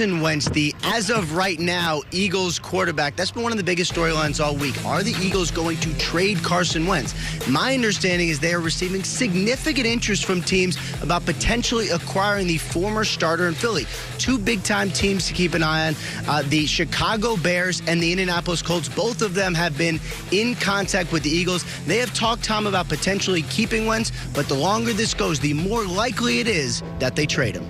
Carson Wentz, the, as of right now, Eagles quarterback. That's been one of the biggest storylines all week. Are the Eagles going to trade Carson Wentz? My understanding is they are receiving significant interest from teams about potentially acquiring the former starter in Philly. Two big-time teams to keep an eye on, the Chicago Bears and the Indianapolis Colts. Both of them have been in contact with the Eagles. They have talked, Tom, about potentially keeping Wentz, but the longer this goes, the more likely it is that they trade him.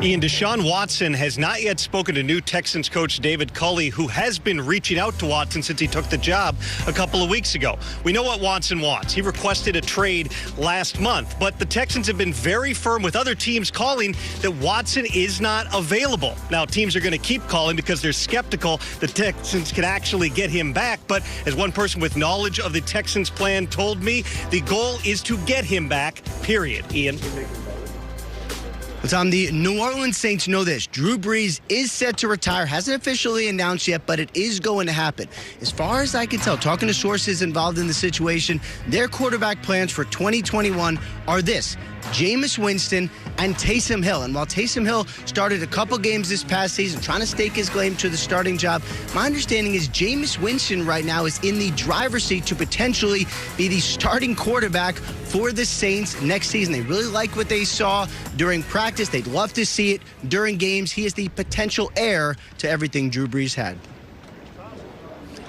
Ian, Deshaun Watson has not yet spoken to new Texans coach David Culley, who has been reaching out to Watson since he took the job a couple of weeks ago. We know what Watson wants. He requested a trade last month, but the Texans have been very firm with other teams calling that Watson is not available. Now, teams are going to keep calling because they're skeptical the Texans can actually get him back, but as one person with knowledge of the Texans plan told me, the goal is to get him back, period. Ian? But Tom, the New Orleans Saints know this. Drew Brees is set to retire. Hasn't officially announced yet, but it is going to happen. As far as I can tell, talking to sources involved in the situation, their quarterback plans for 2021 are this: Jameis Winston and Taysom Hill. And while Taysom Hill started a couple games this past season trying to stake his claim to the starting job, my understanding is Jameis Winston right now is in the driver's seat to potentially be the starting quarterback for the Saints next season. They really like what they saw during practice. They'd love to see it during games. He is the potential heir to everything Drew Brees had.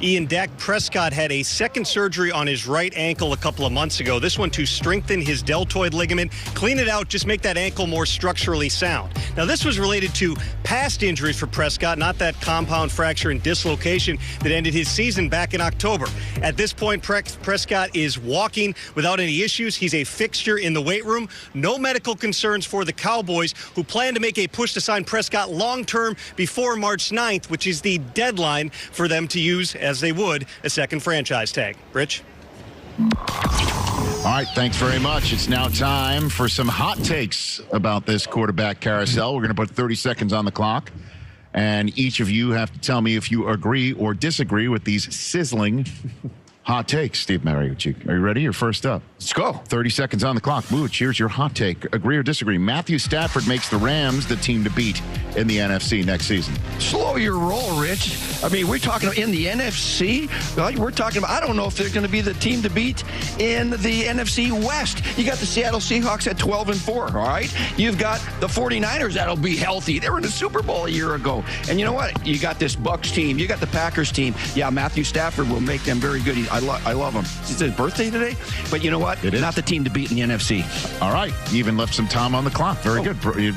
Ian, Dak Prescott had a second surgery on his right ankle a couple of months ago. This one to strengthen his deltoid ligament, clean it out, just make that ankle more structurally sound. Now, this was related to past injuries for Prescott, not that compound fracture and dislocation that ended his season back in October. At this point, Prescott is walking without any issues. He's a fixture in the weight room. No medical concerns for the Cowboys, who plan to make a push to sign Prescott long-term before March 9th, which is the deadline for them to use, as they would, a second franchise tag. Rich? All right, thanks very much. It's now time for some hot takes about this quarterback carousel. We're going to put 30 seconds on the clock, and each of you have to tell me if you agree or disagree with these sizzling hot takes. Steve Mariucci, are you ready? You're first up. Let's go. 30 seconds on the clock. Mooch, here's your hot take. Agree or disagree? Matthew Stafford makes the Rams the team to beat in the NFC next season. Slow your roll, Rich. I mean, we're talking in the NFC. We're talking about, I don't know if they're going to be the team to beat in the NFC West. You got the Seattle Seahawks at 12-4, all right? You've got the 49ers that'll be healthy. They were in the Super Bowl a year ago. And you know what? You got this Bucs team. You got the Packers team. Yeah, Matthew Stafford will make them very good. I love him. It's his birthday today. But you know what? It is. Not the team to beat in the NFC. All right. You even left some time on the clock. Very good. You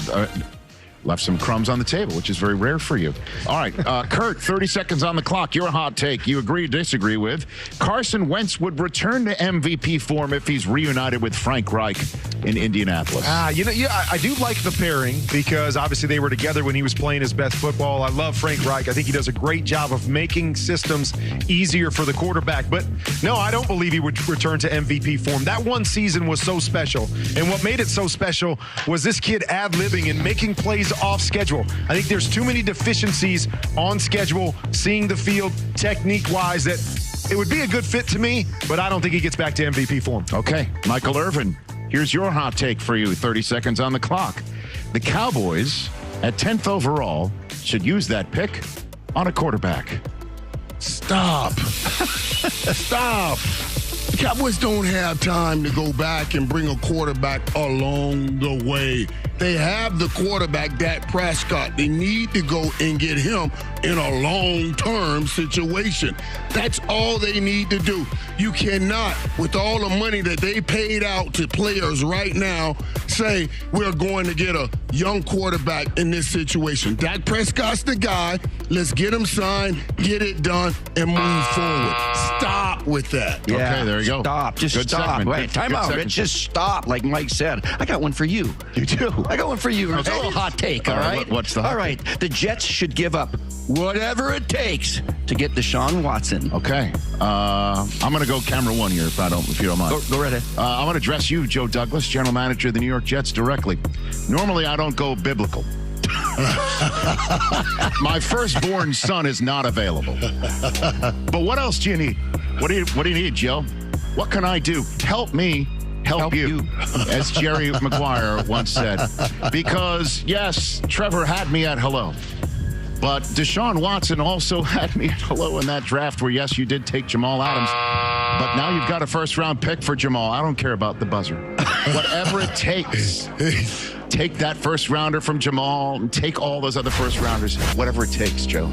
left some crumbs on the table, which is very rare for you. All right. Kurt, 30 seconds on the clock. Your hot take. You agree or disagree with? Carson Wentz would return to MVP form if he's reunited with Frank Reich in Indianapolis. I do like the pairing because obviously they were together when he was playing his best football. I love Frank Reich. I think he does a great job of making systems easier for the quarterback. But no, I don't believe he would return to MVP form. That one season was so special. And what made it so special was this kid ad-libbing and making plays off schedule. I think there's too many deficiencies on schedule, seeing the field technique-wise, that it would be a good fit to me, but I don't think he gets back to MVP form. Okay. Michael Irvin, here's your hot take for you. 30 seconds on the clock. The Cowboys, at 10th overall, should use that pick on a quarterback. Stop. Stop. The Cowboys don't have time to go back and bring a quarterback along the way. They have the quarterback, Dak Prescott. They need to go and get him in a long-term situation. That's all they need to do. You cannot, with all the money that they paid out to players right now, say we're going to get a young quarterback in this situation. Dak Prescott's the guy. Let's get him signed, get it done, and move forward. Stop with that. Yeah, okay, there you go. Stop. Just Good stop. segment. Wait, time out, Rich. Just stop, like Mike said. I got one for you. You do? I got one for you. It's a little hot take, all right? What's the hot All right. The Jets should give up whatever it takes to get Deshaun Watson. Okay. I'm going to go camera one here, if you don't mind. Go right ahead. I want to address you, Joe Douglas, general manager of the New York Jets, directly. Normally, I don't go biblical. My firstborn son is not available. But what else do you need? What do you need, Joe? What can I do? Help me help you, as Jerry Maguire once said. Because, yes, Trevor had me at hello. But Deshaun Watson also had me at hello in that draft where, yes, you did take Jamal Adams. But now you've got a first-round pick for Jamal. I don't care about the buzzer. Whatever it takes. Take that first-rounder from Jamal and take all those other first-rounders. Whatever it takes, Joe.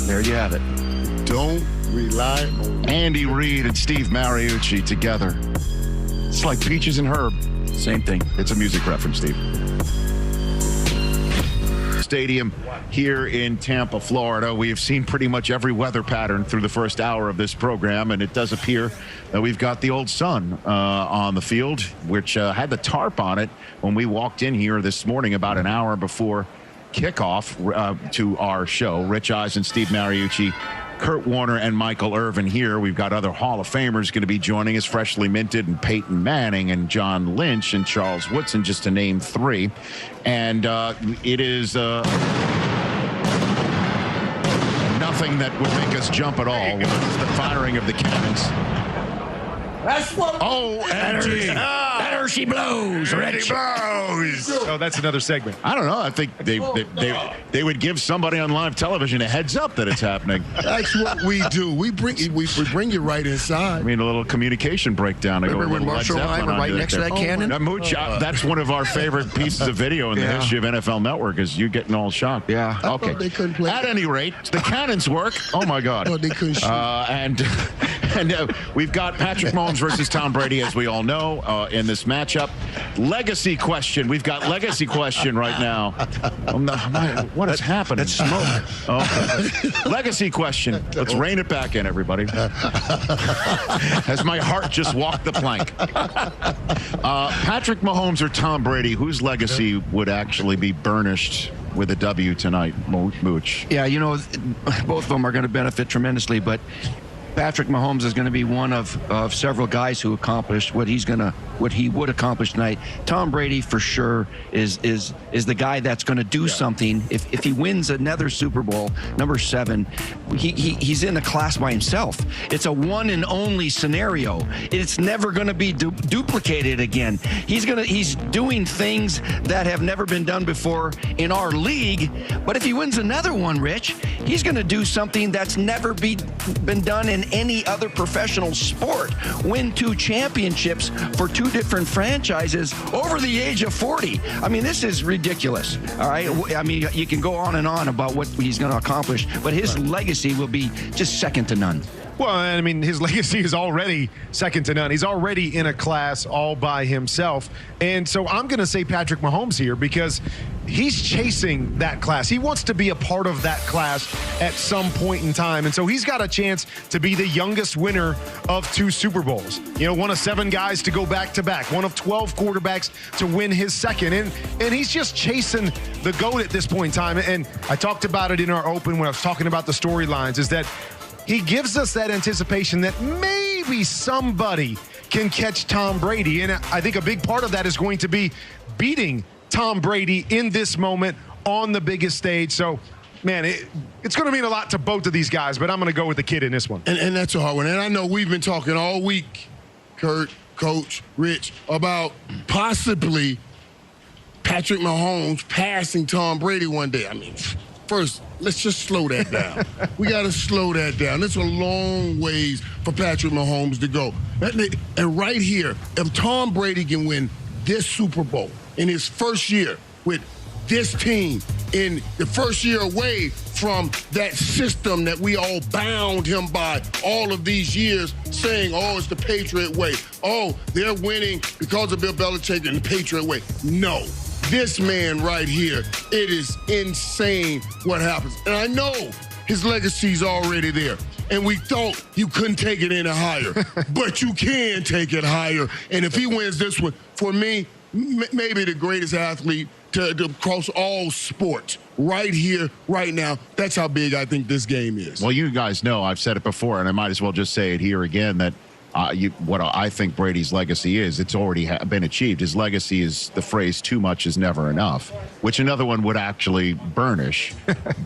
There you have it. Don't rely on Andy Reid and Steve Mariucci together. It's like Peaches and Herb. Same thing. It's a music reference, Steve. Stadium here in Tampa, Florida. We have seen pretty much every weather pattern through the first hour of this program, and it does appear that we've got the old sun on the field, which had the tarp on it when we walked in here this morning about an hour before kickoff to our show. Rich Eisen, Steve Mariucci, Kurt Warner, and Michael Irvin here. We've got other Hall of Famers going to be joining us, Freshly Minted and Peyton Manning and John Lynch and Charles Woodson, just to name three. And it is nothing that would make us jump at all. It's the firing of the cannons. That's what. Oh, There she blows. Ready blows. Oh, that's another segment. I don't know. I think they would give somebody on live television a heads up that it's happening. That's what we do. We bring you right inside. I mean, a little communication breakdown. Remember when Marshall and I were right next to that cannon? Mooch, that's one of our favorite pieces of video in the history of NFL Network, is you getting all shocked. Yeah. Okay. They couldn't play. At any rate, the cannons work. Oh, my God. Oh, they couldn't shoot. And we've got Patrick Mahomes versus Tom Brady, as we all know, in this matchup. Legacy question. We've got legacy question right now. What is happening? That's smoke. Oh. Legacy question. Let's rein it back in, everybody. As my heart just walked the plank. Patrick Mahomes or Tom Brady, whose legacy would actually be burnished with a W tonight, Mooch? Yeah, both of them are going to benefit tremendously, but Patrick Mahomes is going to be one of several guys who accomplished what he would accomplish tonight. Tom Brady, for sure, is the guy that's going to do something. If he wins another Super Bowl, number 7, he's in a class by himself. It's a one and only scenario. It's never going to be duplicated again. He's doing things that have never been done before in our league. But if he wins another one, Rich, he's going to do something that's never been done in any other professional sport. Win 2 championships for 2 different franchises over the age of 40. I mean, this is ridiculous. All right. I mean, you can go on and on about what he's going to accomplish, but his legacy will be just second to none. Well, I mean, his legacy is already second to none. He's already in a class all by himself. And so I'm going to say Patrick Mahomes here because he's chasing that class. He wants to be a part of that class at some point in time. And so he's got a chance to be the youngest winner of 2 Super Bowls. One of 7 guys to go back-to-back. One of 12 quarterbacks to win his second. And he's just chasing the GOAT at this point in time. And I talked about it in our open when I was talking about the storylines, is that he gives us that anticipation that maybe somebody can catch Tom Brady. And I think a big part of that is going to be beating Tom Brady in this moment on the biggest stage. So, man, it's going to mean a lot to both of these guys, but I'm going to go with the kid in this one. And that's a hard one. And I know we've been talking all week, Kurt, Coach, Rich, about possibly Patrick Mahomes passing Tom Brady one day. I mean, first, let's just slow that down. We got to slow that down. It's a long ways for Patrick Mahomes to go. And right here, if Tom Brady can win this Super Bowl in his first year with this team, in the first year away from that system that we all bound him by all of these years, saying, oh, it's the Patriot way. Oh, they're winning because of Bill Belichick and the Patriot way. No. This man right here, it is insane what happens. And I know his legacy's already there. And we thought you couldn't take it any higher. But you can take it higher. And if he wins this one, for me, maybe the greatest athlete to cross all sports right here, right now. That's how big I think this game is. Well, you guys know, I've said it before, and I might as well just say it here again, that what I think Brady's legacy is, it's already been achieved. His legacy is the phrase "too much is never enough," which another one would actually burnish.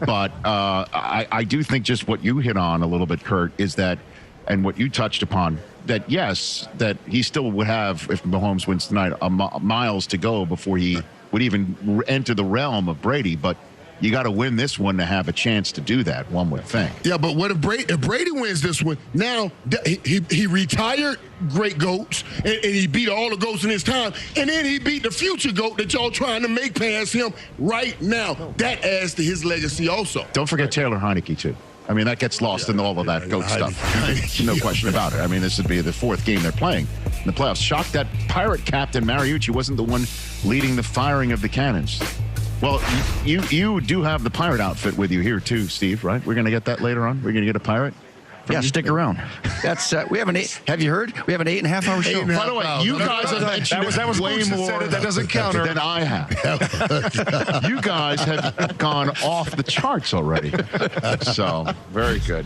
But I do think just what you hit on a little bit, Kurt, is that and what you touched upon, that yes, that he still would have, if Mahomes wins tonight, miles to go before he would even enter the realm of Brady. But you got to win this one to have a chance to do that, one would think. Yeah, but what if Brady wins this one? Now, he retired great GOATs, and he beat all the GOATs in his time, and then he beat the future GOAT that y'all trying to make past him right now. That adds to his legacy also. Don't forget Taylor Heineke, too. I mean, that gets lost in all of that GOAT stuff. No question about it. I mean, this would be the fourth game they're playing in the playoffs. Shocked that Pirate captain, Mariucci, wasn't the one leading the firing of the cannons. Well, you do have the Pirate outfit with you here, too, Steve, right? We're going to get that later on? We're going to get a Pirate? Yeah, stick around. That's we have an 8. Have you heard? We have an 8.5 hour show. By the way, you guys have mentioned that was way more that doesn't count than I have. You guys have gone off the charts already. So, very good.